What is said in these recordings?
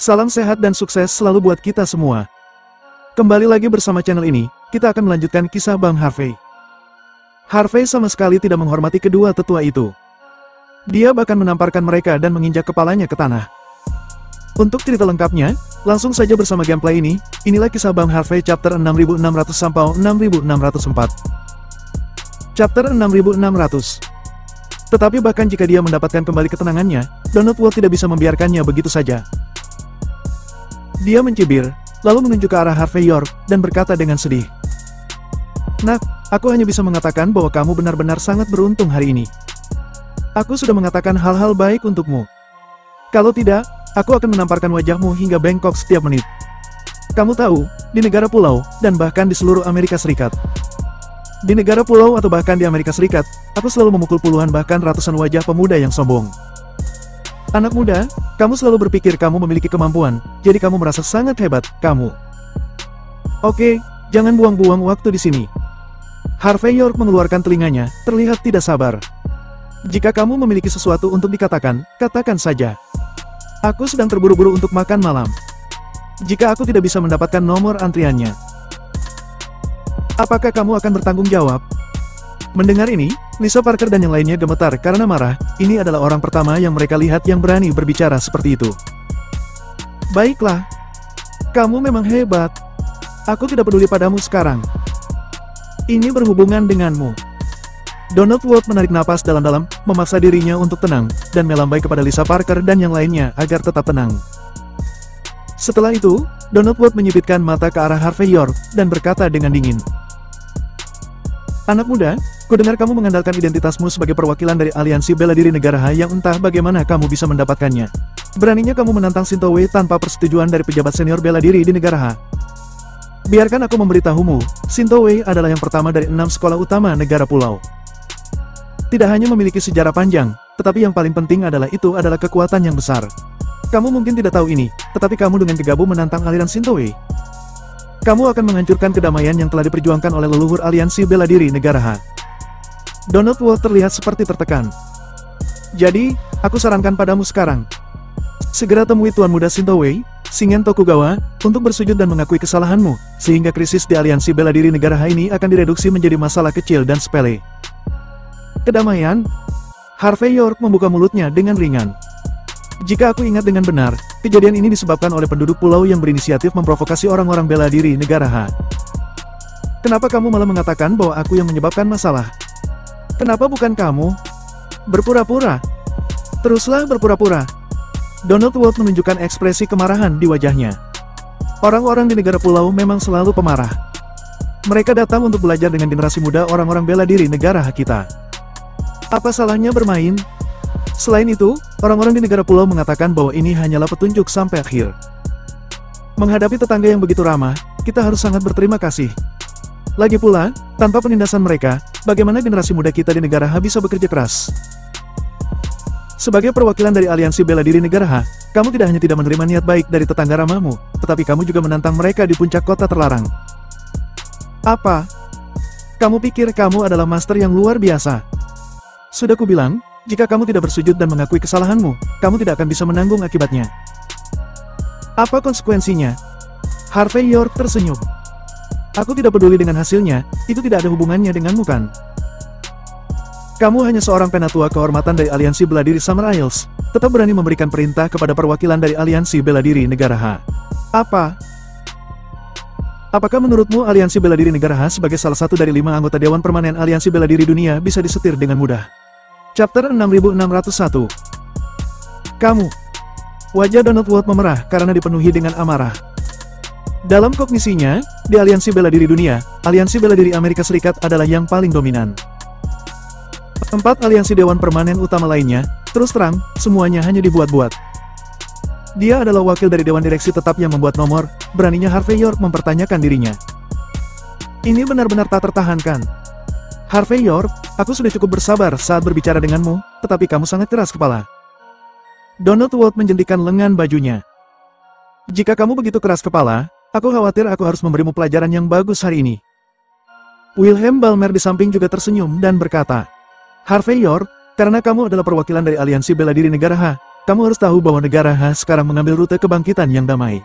Salam sehat dan sukses selalu buat kita semua. Kembali lagi bersama channel ini, kita akan melanjutkan kisah Bang Harvey. Harvey sama sekali tidak menghormati kedua tetua itu. Dia bahkan menamparkan mereka dan menginjak kepalanya ke tanah. Untuk cerita lengkapnya, langsung saja bersama gameplay ini, inilah kisah Bang Harvey chapter 6600-6604. Chapter 6600. Tetapi bahkan jika dia mendapatkan kembali ketenangannya, Donald Walt tidak bisa membiarkannya begitu saja. Dia mencibir, lalu menunjuk ke arah Harvey York, dan berkata dengan sedih. "Nak, aku hanya bisa mengatakan bahwa kamu benar-benar sangat beruntung hari ini. Aku sudah mengatakan hal-hal baik untukmu. Kalau tidak, aku akan menamparkan wajahmu hingga bengkok setiap menit. Kamu tahu, di negara pulau, dan bahkan di seluruh Amerika Serikat. Di negara pulau atau bahkan di Amerika Serikat, aku selalu memukul puluhan bahkan ratusan wajah pemuda yang sombong. Anak muda, kamu selalu berpikir kamu memiliki kemampuan, jadi kamu merasa sangat hebat, kamu. Oke, jangan buang-buang waktu di sini." Harvey York mengeluarkan telinganya, terlihat tidak sabar. "Jika kamu memiliki sesuatu untuk dikatakan, katakan saja. Aku sedang terburu-buru untuk makan malam. Jika aku tidak bisa mendapatkan nomor antriannya, apakah kamu akan bertanggung jawab?" Mendengar ini, Lisa Parker dan yang lainnya gemetar karena marah. Ini adalah orang pertama yang mereka lihat yang berani berbicara seperti itu. "Baiklah. Kamu memang hebat. Aku tidak peduli padamu sekarang. Ini berhubungan denganmu." Donald Walt menarik napas dalam-dalam, memaksa dirinya untuk tenang, dan melambai kepada Lisa Parker dan yang lainnya agar tetap tenang. Setelah itu, Donald Walt menyipitkan mata ke arah Harvey York, dan berkata dengan dingin. "Anak muda, kudengar kamu mengandalkan identitasmu sebagai perwakilan dari aliansi bela diri negara Ha yang entah bagaimana kamu bisa mendapatkannya. Beraninya kamu menantang Shinto Wei tanpa persetujuan dari pejabat senior bela diri di negara Ha. Biarkan aku memberitahumu, Shinto Wei adalah yang pertama dari 6 sekolah utama negara pulau. Tidak hanya memiliki sejarah panjang, tetapi yang paling penting adalah itu adalah kekuatan yang besar. Kamu mungkin tidak tahu ini, tetapi kamu dengan gegabah menantang aliran Shinto Wei. Kamu akan menghancurkan kedamaian yang telah diperjuangkan oleh leluhur aliansi bela diri negara Ha." Donald Walt terlihat seperti tertekan. "Jadi, aku sarankan padamu sekarang. Segera temui Tuan Muda Shinto Wei, Shingen Tokugawa, untuk bersujud dan mengakui kesalahanmu, sehingga krisis di aliansi bela diri negara Ha ini akan direduksi menjadi masalah kecil dan sepele." Kedamaian? Harvey York membuka mulutnya dengan ringan. "Jika aku ingat dengan benar, kejadian ini disebabkan oleh penduduk pulau yang berinisiatif memprovokasi orang-orang bela diri negara Ha. Kenapa kamu malah mengatakan bahwa aku yang menyebabkan masalah? Kenapa bukan kamu? Berpura-pura. Teruslah berpura-pura." Donald Walt menunjukkan ekspresi kemarahan di wajahnya. Orang-orang di negara pulau memang selalu pemarah. Mereka datang untuk belajar dengan generasi muda orang-orang bela diri negara Ha kita. Apa salahnya bermain? Selain itu, orang-orang di negara pulau mengatakan bahwa ini hanyalah petunjuk sampai akhir. Menghadapi tetangga yang begitu ramah, kita harus sangat berterima kasih. Lagi pula, tanpa penindasan mereka, bagaimana generasi muda kita di negara Ha bisa bekerja keras? Sebagai perwakilan dari aliansi bela diri negara Ha, kamu tidak hanya tidak menerima niat baik dari tetangga ramahmu, tetapi kamu juga menantang mereka di puncak kota terlarang. Apa? Kamu pikir kamu adalah master yang luar biasa? Sudah kubilang, jika kamu tidak bersujud dan mengakui kesalahanmu, kamu tidak akan bisa menanggung akibatnya. Apa konsekuensinya? Harvey York tersenyum. "Aku tidak peduli dengan hasilnya, itu tidak ada hubungannya denganmu kan? Kamu hanya seorang penatua kehormatan dari aliansi bela diri Summer Isles, tetap berani memberikan perintah kepada perwakilan dari aliansi bela diri negara Ha. Apakah menurutmu aliansi bela diri negara Ha sebagai salah satu dari 5 anggota Dewan Permanen Aliansi Bela Diri Dunia bisa disetir dengan mudah?" Chapter 6601. "Kamu." Wajah Donald Walt memerah karena dipenuhi dengan amarah. Dalam kognisinya, di aliansi bela diri dunia, aliansi bela diri Amerika Serikat adalah yang paling dominan. 4 aliansi Dewan Permanen utama lainnya, terus terang, semuanya hanya dibuat-buat. Dia adalah wakil dari Dewan Direksi tetap yang membuat nomor, beraninya Harvey York mempertanyakan dirinya. Ini benar-benar tak tertahankan. Harvey York, aku sudah cukup bersabar saat berbicara denganmu, tetapi kamu sangat keras kepala. Donald Walt menjentikan lengan bajunya. "Jika kamu begitu keras kepala, aku khawatir aku harus memberimu pelajaran yang bagus hari ini." Wilhelm Balmer di samping juga tersenyum dan berkata, "Harvey York, karena kamu adalah perwakilan dari aliansi bela diri negara Ha, kamu harus tahu bahwa negara H sekarang mengambil rute kebangkitan yang damai.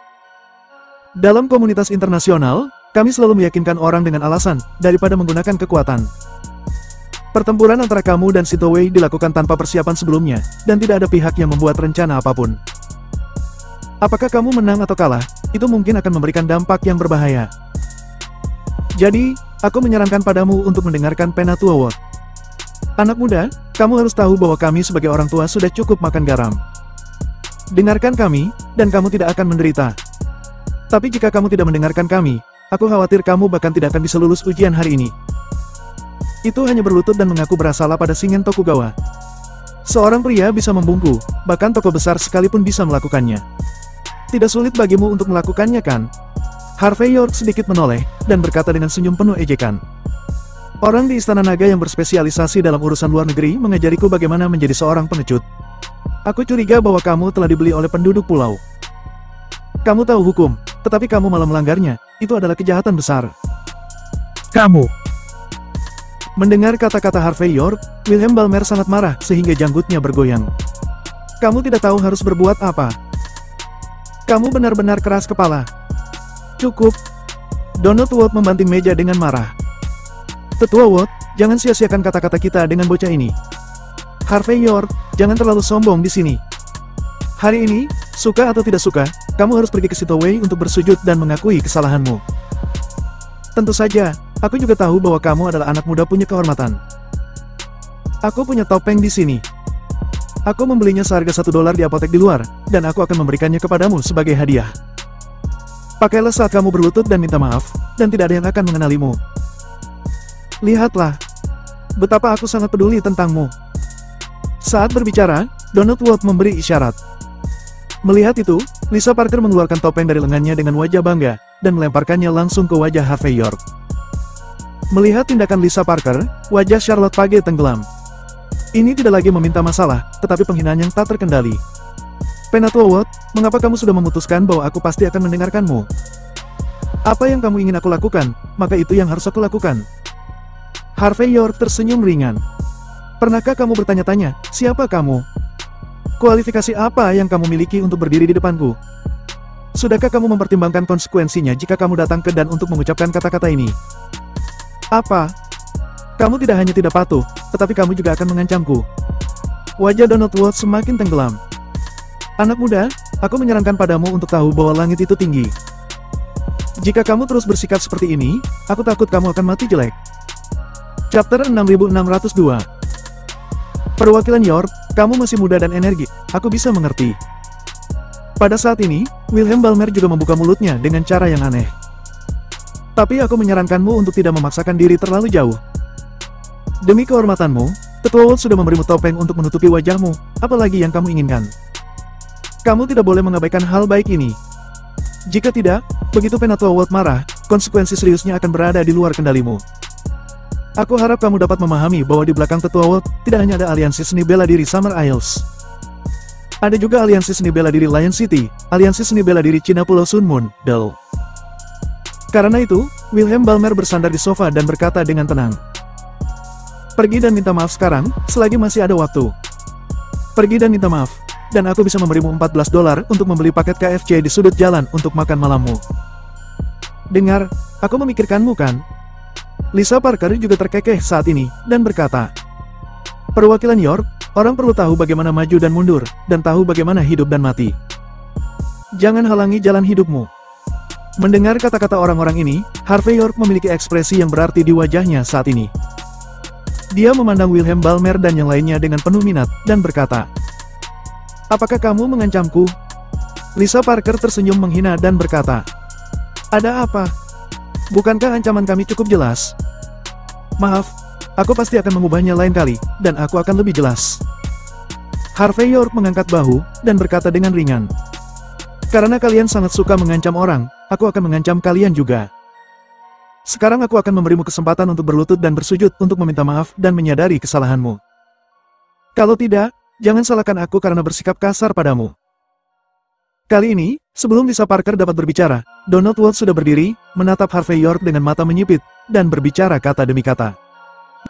Dalam komunitas internasional, kami selalu meyakinkan orang dengan alasan, daripada menggunakan kekuatan. Pertempuran antara kamu dan Sito Wei dilakukan tanpa persiapan sebelumnya, dan tidak ada pihak yang membuat rencana apapun. Apakah kamu menang atau kalah, itu mungkin akan memberikan dampak yang berbahaya. Jadi, aku menyarankan padamu untuk mendengarkan Penatua Wot. Anak muda, kamu harus tahu bahwa kami sebagai orang tua sudah cukup makan garam. Dengarkan kami, dan kamu tidak akan menderita. Tapi jika kamu tidak mendengarkan kami, aku khawatir kamu bahkan tidak akan bisa lulus ujian hari ini. Itu hanya berlutut dan mengaku bersalah pada Shingen Tokugawa. Seorang pria bisa membungkuk, bahkan tokoh besar sekalipun bisa melakukannya. Tidak sulit bagimu untuk melakukannya kan? Harvey York sedikit menoleh, dan berkata dengan senyum penuh ejekan. Orang di Istana Naga yang berspesialisasi dalam urusan luar negeri mengajariku bagaimana menjadi seorang pengecut. Aku curiga bahwa kamu telah dibeli oleh penduduk pulau. Kamu tahu hukum, tetapi kamu malah melanggarnya. Itu adalah kejahatan besar. Kamu. Mendengar kata-kata Harvey York, Wilhelm Balmer sangat marah sehingga janggutnya bergoyang. Kamu tidak tahu harus berbuat apa. Kamu benar-benar keras kepala. Cukup. Donald Watt membanting meja dengan marah. Tetua Watt, jangan sia-siakan kata-kata kita dengan bocah ini. Harvey York, jangan terlalu sombong di sini. Hari ini, suka atau tidak suka, kamu harus pergi ke Sito Wei untuk bersujud dan mengakui kesalahanmu. Tentu saja, aku juga tahu bahwa kamu adalah anak muda punya kehormatan. Aku punya topeng di sini. Aku membelinya seharga $1 di apotek di luar, dan aku akan memberikannya kepadamu sebagai hadiah. Pakailah saat kamu berlutut dan minta maaf, dan tidak ada yang akan mengenalimu. Lihatlah, betapa aku sangat peduli tentangmu. Saat berbicara, Donald Watt memberi isyarat. Melihat itu, Lisa Parker mengeluarkan topeng dari lengannya dengan wajah bangga, dan melemparkannya langsung ke wajah Harvey York. Melihat tindakan Lisa Parker, wajah Charlotte Page tenggelam. Ini tidak lagi meminta masalah, tetapi penghinaan yang tak terkendali. Penatua Watt, mengapa kamu sudah memutuskan bahwa aku pasti akan mendengarkanmu? Apa yang kamu ingin aku lakukan, maka itu yang harus aku lakukan. Harvey York tersenyum ringan. Pernahkah kamu bertanya-tanya, siapa kamu? Kualifikasi apa yang kamu miliki untuk berdiri di depanku? Sudahkah kamu mempertimbangkan konsekuensinya jika kamu datang ke dan untuk mengucapkan kata-kata ini? Apa? Kamu tidak hanya tidak patuh, tetapi kamu juga akan mengancamku. Wajah Donald Watt semakin tenggelam. Anak muda, aku menyarankan padamu untuk tahu bahwa langit itu tinggi. Jika kamu terus bersikap seperti ini, aku takut kamu akan mati jelek. Chapter 6602. Perwakilan York, kamu masih muda dan energi, aku bisa mengerti. Pada saat ini, Wilhelm Balmer juga membuka mulutnya dengan cara yang aneh. Tapi aku menyarankanmu untuk tidak memaksakan diri terlalu jauh. Demi kehormatanmu, Tetua Watt sudah memberimu topeng untuk menutupi wajahmu, apalagi yang kamu inginkan. Kamu tidak boleh mengabaikan hal baik ini. Jika tidak, begitu Penatua Watt marah, konsekuensi seriusnya akan berada di luar kendalimu. Aku harap kamu dapat memahami bahwa di belakang Tetua Watt, tidak hanya ada aliansi seni bela diri Summer Isles. Ada juga aliansi seni bela diri Lion City, aliansi seni bela diri Cina Pulau Sun Moon, Del. Karena itu, Wilhelm Balmer bersandar di sofa dan berkata dengan tenang. Pergi dan minta maaf sekarang, selagi masih ada waktu. Pergi dan minta maaf, dan aku bisa memberimu $14 untuk membeli paket KFC di sudut jalan untuk makan malammu. Dengar, aku memikirkanmu kan? Lisa Parker juga terkekeh saat ini, dan berkata, perwakilan York, orang perlu tahu bagaimana maju dan mundur, dan tahu bagaimana hidup dan mati. Jangan halangi jalan hidupmu. Mendengar kata-kata orang-orang ini, Harvey York memiliki ekspresi yang berarti di wajahnya saat ini. Dia memandang Wilhelm Balmer dan yang lainnya dengan penuh minat, dan berkata, apakah kamu mengancamku? Lisa Parker tersenyum menghina dan berkata, ada apa? Bukankah ancaman kami cukup jelas? Maaf, aku pasti akan mengubahnya lain kali, dan aku akan lebih jelas. Harvey York mengangkat bahu, dan berkata dengan ringan. Karena kalian sangat suka mengancam orang, aku akan mengancam kalian juga. Sekarang aku akan memberimu kesempatan untuk berlutut dan bersujud untuk meminta maaf dan menyadari kesalahanmu. Kalau tidak, jangan salahkan aku karena bersikap kasar padamu. Kali ini, sebelum Lisa Parker dapat berbicara, Donald Watt sudah berdiri, menatap Harvey York dengan mata menyipit, dan berbicara kata demi kata.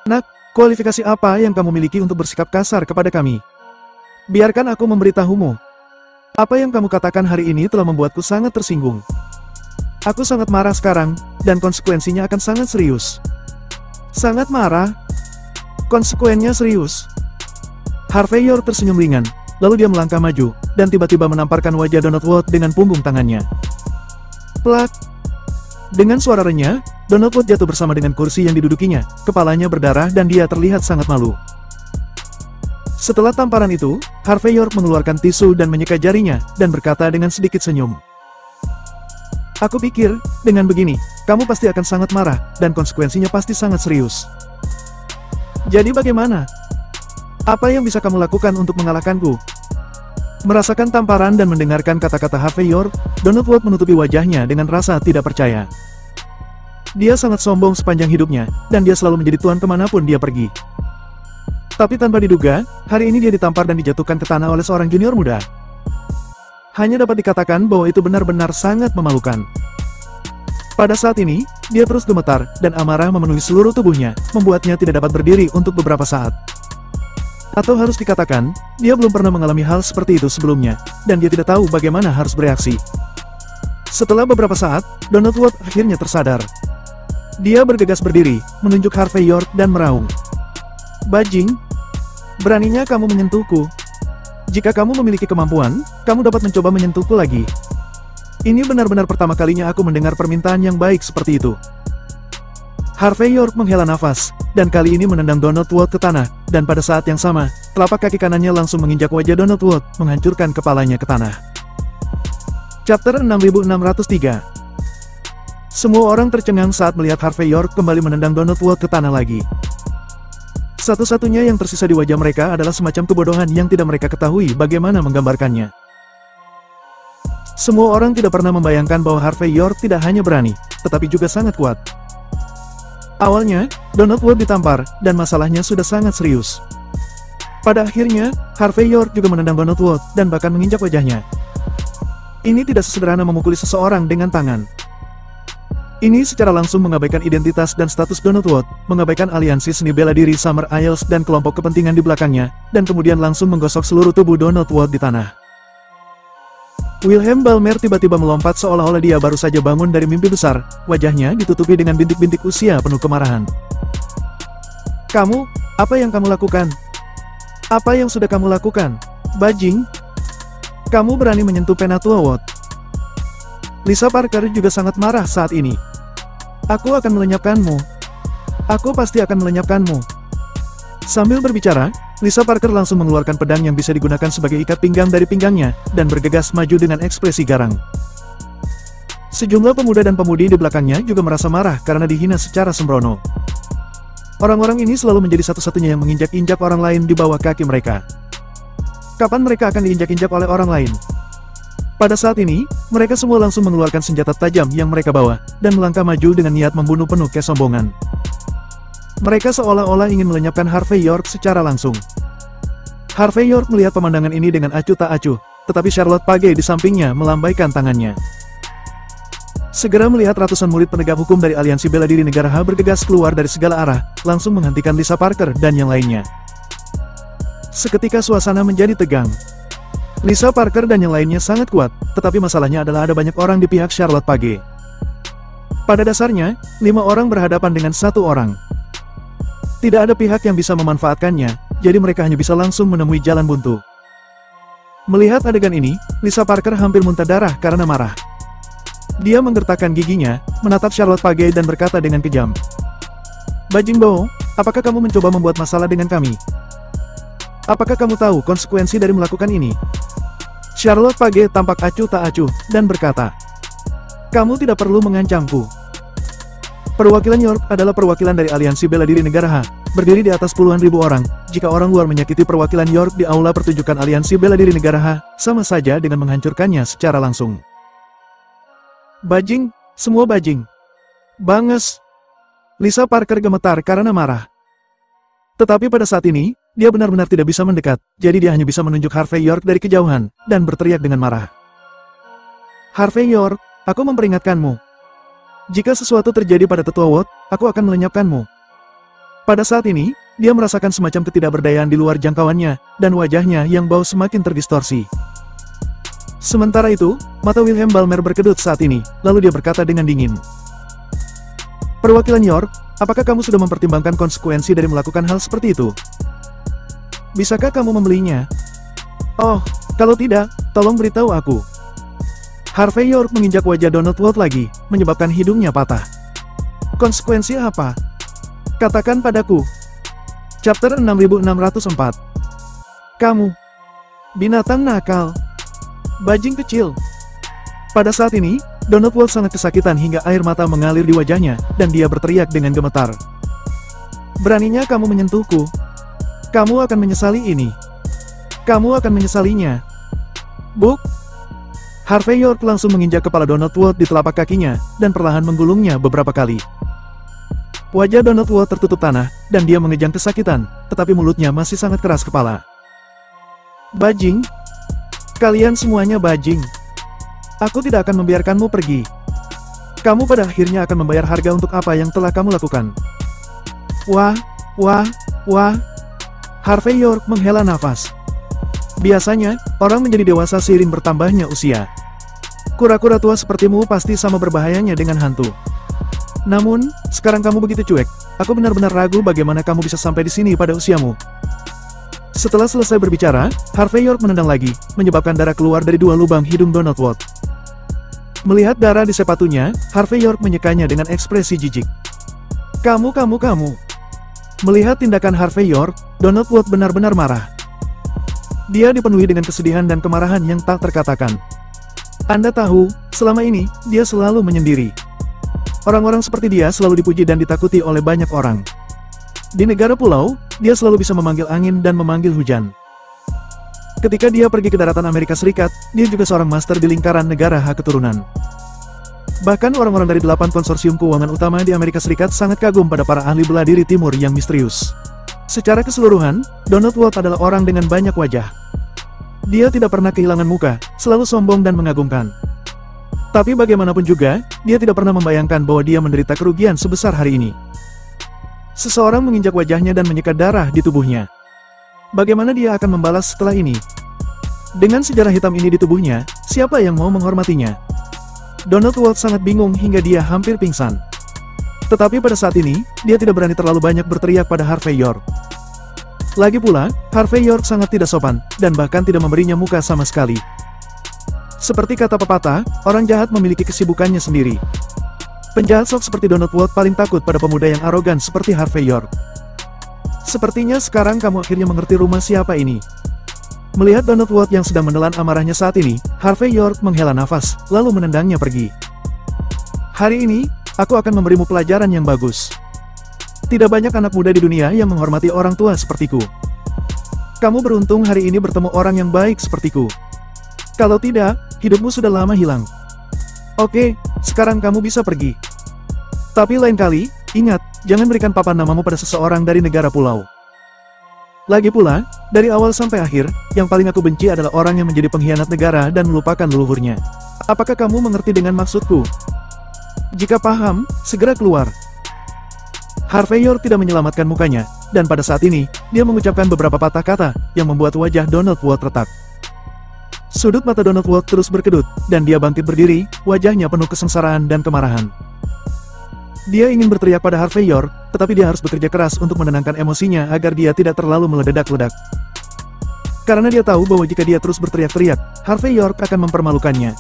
Nak, kualifikasi apa yang kamu miliki untuk bersikap kasar kepada kami? Biarkan aku memberitahumu. Apa yang kamu katakan hari ini telah membuatku sangat tersinggung. Aku sangat marah sekarang, dan konsekuensinya akan sangat serius. Sangat marah? Konsekuensinya serius. Harvey York tersenyum ringan, lalu dia melangkah maju, dan tiba-tiba menamparkan wajah Donald Wood dengan punggung tangannya. Plak! Dengan suara renyah, Donald Wood jatuh bersama dengan kursi yang didudukinya, kepalanya berdarah dan dia terlihat sangat malu. Setelah tamparan itu, Harvey York mengeluarkan tisu dan menyeka jarinya, dan berkata dengan sedikit senyum. Aku pikir, dengan begini, kamu pasti akan sangat marah, dan konsekuensinya pasti sangat serius. Jadi bagaimana? Apa yang bisa kamu lakukan untuk mengalahkanku? Merasakan tamparan dan mendengarkan kata-kata Harvey York, Donald Wood menutupi wajahnya dengan rasa tidak percaya. Dia sangat sombong sepanjang hidupnya, dan dia selalu menjadi tuan kemanapun dia pergi. Tapi tanpa diduga, hari ini dia ditampar dan dijatuhkan ke tanah oleh seorang junior muda. Hanya dapat dikatakan bahwa itu benar-benar sangat memalukan. Pada saat ini, dia terus gemetar, dan amarah memenuhi seluruh tubuhnya, membuatnya tidak dapat berdiri untuk beberapa saat. Atau harus dikatakan, dia belum pernah mengalami hal seperti itu sebelumnya, dan dia tidak tahu bagaimana harus bereaksi. Setelah beberapa saat, Donald Wood akhirnya tersadar. Dia bergegas berdiri, menunjuk Harvey York dan meraung. Bajing! Beraninya kamu menyentuhku. Jika kamu memiliki kemampuan, kamu dapat mencoba menyentuhku lagi. Ini benar-benar pertama kalinya aku mendengar permintaan yang baik seperti itu. Harvey York menghela nafas, dan kali ini menendang Donald Wood ke tanah, dan pada saat yang sama, telapak kaki kanannya langsung menginjak wajah Donald Wood, menghancurkan kepalanya ke tanah. Chapter 6603. Semua orang tercengang saat melihat Harvey York kembali menendang Donald Wood ke tanah lagi. Satu-satunya yang tersisa di wajah mereka adalah semacam kebodohan yang tidak mereka ketahui bagaimana menggambarkannya. Semua orang tidak pernah membayangkan bahwa Harvey York tidak hanya berani, tetapi juga sangat kuat. Awalnya, Donald Wood ditampar, dan masalahnya sudah sangat serius. Pada akhirnya, Harvey York juga menendang Donald Wood, dan bahkan menginjak wajahnya. Ini tidak sesederhana memukuli seseorang dengan tangan. Ini secara langsung mengabaikan identitas dan status Donald Wood, mengabaikan aliansi seni bela diri Summer Isles dan kelompok kepentingan di belakangnya, dan kemudian langsung menggosok seluruh tubuh Donald Wood di tanah. Wilhelm Balmer tiba-tiba melompat seolah-olah dia baru saja bangun dari mimpi besar, wajahnya ditutupi dengan bintik-bintik usia penuh kemarahan. Kamu, apa yang kamu lakukan? Apa yang sudah kamu lakukan? Bajing! Kamu berani menyentuh Penatua Wood. Lisa Parker juga sangat marah saat ini. Aku akan melenyapkanmu. Aku pasti akan melenyapkanmu. Sambil berbicara, Lisa Parker langsung mengeluarkan pedang yang bisa digunakan sebagai ikat pinggang dari pinggangnya, dan bergegas maju dengan ekspresi garang. Sejumlah pemuda dan pemudi di belakangnya juga merasa marah karena dihina secara sembrono. Orang-orang ini selalu menjadi satu-satunya yang menginjak-injak orang lain di bawah kaki mereka. Kapan mereka akan diinjak-injak oleh orang lain? Pada saat ini, mereka semua langsung mengeluarkan senjata tajam yang mereka bawa, dan melangkah maju dengan niat membunuh penuh kesombongan. Mereka seolah-olah ingin melenyapkan Harvey York secara langsung. Harvey York melihat pemandangan ini dengan acuh tak acuh, tetapi Charlotte Page di sampingnya melambaikan tangannya. Segera melihat ratusan murid penegak hukum dari Aliansi Bela Diri Negara H bergegas keluar dari segala arah, langsung menghentikan Lisa Parker dan yang lainnya. Seketika suasana menjadi tegang. Lisa Parker dan yang lainnya sangat kuat, tetapi masalahnya adalah ada banyak orang di pihak Charlotte Page. Pada dasarnya, 5 orang berhadapan dengan 1 orang. Tidak ada pihak yang bisa memanfaatkannya, jadi mereka hanya bisa langsung menemui jalan buntu. Melihat adegan ini, Lisa Parker hampir muntah darah karena marah. Dia menggertakkan giginya, menatap Charlotte Page dan berkata dengan kejam. Bajing Bow, apakah kamu mencoba membuat masalah dengan kami? Apakah kamu tahu konsekuensi dari melakukan ini? Charlotte Page tampak acuh tak acuh, dan berkata, kamu tidak perlu mengancamku. Perwakilan York adalah perwakilan dari Aliansi Bela Diri Negara H, berdiri di atas puluhan ribu orang. Jika orang luar menyakiti perwakilan York di aula pertunjukan Aliansi Bela Diri Negara H, sama saja dengan menghancurkannya secara langsung. Bajing, semua bajing. Banges. Lisa Parker gemetar karena marah. Tetapi pada saat ini, dia benar-benar tidak bisa mendekat, jadi dia hanya bisa menunjuk Harvey York dari kejauhan, dan berteriak dengan marah. Harvey York, aku memperingatkanmu. Jika sesuatu terjadi pada Tetua Wood, aku akan melenyapkanmu. Pada saat ini, dia merasakan semacam ketidakberdayaan di luar jangkauannya, dan wajahnya yang bau semakin terdistorsi. Sementara itu, mata Wilhelm Balmer berkedut saat ini, lalu dia berkata dengan dingin. Perwakilan York, apakah kamu sudah mempertimbangkan konsekuensi dari melakukan hal seperti itu? Bisakah kamu membelinya? Oh, kalau tidak, tolong beritahu aku. Harvey York menginjak wajah Donald Ward lagi, menyebabkan hidungnya patah. Konsekuensi apa? Katakan padaku. Chapter 6604. Kamu. Binatang nakal. Bajing kecil. Pada saat ini, Donald Ward sangat kesakitan hingga air mata mengalir di wajahnya, dan dia berteriak dengan gemetar. Beraninya kamu menyentuhku. Kamu akan menyesali ini. Kamu akan menyesalinya. Buk. Harvey York langsung menginjak kepala Donald Ward di telapak kakinya, dan perlahan menggulungnya beberapa kali. Wajah Donald Ward tertutup tanah, dan dia mengejang kesakitan, tetapi mulutnya masih sangat keras kepala. Bajing? Kalian semuanya bajing. Aku tidak akan membiarkanmu pergi. Kamu pada akhirnya akan membayar harga untuk apa yang telah kamu lakukan. Wah, wah, wah. Harvey York menghela nafas. Biasanya, orang menjadi dewasa seiring bertambahnya usia. Kura-kura tua sepertimu pasti sama berbahayanya dengan hantu. Namun, sekarang kamu begitu cuek, aku benar-benar ragu bagaimana kamu bisa sampai di sini pada usiamu. Setelah selesai berbicara, Harvey York menendang lagi, menyebabkan darah keluar dari dua lubang hidung Donald Ward. Melihat darah di sepatunya, Harvey York menyekanya dengan ekspresi jijik. Kamu. Melihat tindakan Harvey York, Donald Ward benar-benar marah. Dia dipenuhi dengan kesedihan dan kemarahan yang tak terkatakan. Anda tahu, selama ini, dia selalu menyendiri. Orang-orang seperti dia selalu dipuji dan ditakuti oleh banyak orang. Di negara pulau, dia selalu bisa memanggil angin dan memanggil hujan. Ketika dia pergi ke daratan Amerika Serikat, dia juga seorang master di lingkaran negara hak keturunan. Bahkan orang-orang dari 8 konsorsium keuangan utama di Amerika Serikat sangat kagum pada para ahli bela diri timur yang misterius. Secara keseluruhan, Donald Ward adalah orang dengan banyak wajah. Dia tidak pernah kehilangan muka, selalu sombong dan mengagumkan. Tapi bagaimanapun juga, dia tidak pernah membayangkan bahwa dia menderita kerugian sebesar hari ini. Seseorang menginjak wajahnya dan menyekat darah di tubuhnya. Bagaimana dia akan membalas setelah ini? Dengan sejarah hitam ini di tubuhnya, siapa yang mau menghormatinya? Donald Ward sangat bingung hingga dia hampir pingsan. Tetapi pada saat ini, dia tidak berani terlalu banyak berteriak pada Harvey York. Lagi pula, Harvey York sangat tidak sopan, dan bahkan tidak memberinya muka sama sekali. Seperti kata pepatah, orang jahat memiliki kesibukannya sendiri. Penjahat sok seperti Donald Ward paling takut pada pemuda yang arogan seperti Harvey York. Sepertinya sekarang kamu akhirnya mengerti rumah siapa ini. Melihat Donald Ward yang sedang menelan amarahnya saat ini, Harvey York menghela nafas, lalu menendangnya pergi. Hari ini, aku akan memberimu pelajaran yang bagus. Tidak banyak anak muda di dunia yang menghormati orang tua sepertiku. Kamu beruntung hari ini bertemu orang yang baik sepertiku. Kalau tidak, hidupmu sudah lama hilang. Oke, sekarang kamu bisa pergi. Tapi lain kali, ingat, jangan berikan papan namamu pada seseorang dari negara pulau. Lagi pula, dari awal sampai akhir, yang paling aku benci adalah orang yang menjadi pengkhianat negara dan melupakan leluhurnya. Apakah kamu mengerti dengan maksudku? Jika paham, segera keluar. Harvey York tidak menyelamatkan mukanya, dan pada saat ini, dia mengucapkan beberapa patah kata, yang membuat wajah Donald Ward retak. Sudut mata Donald Ward terus berkedut, dan dia bangkit berdiri, wajahnya penuh kesengsaraan dan kemarahan. Dia ingin berteriak pada Harvey York, tetapi dia harus bekerja keras untuk menenangkan emosinya agar dia tidak terlalu meledak-ledak. Karena dia tahu bahwa jika dia terus berteriak-teriak, Harvey York akan mempermalukannya.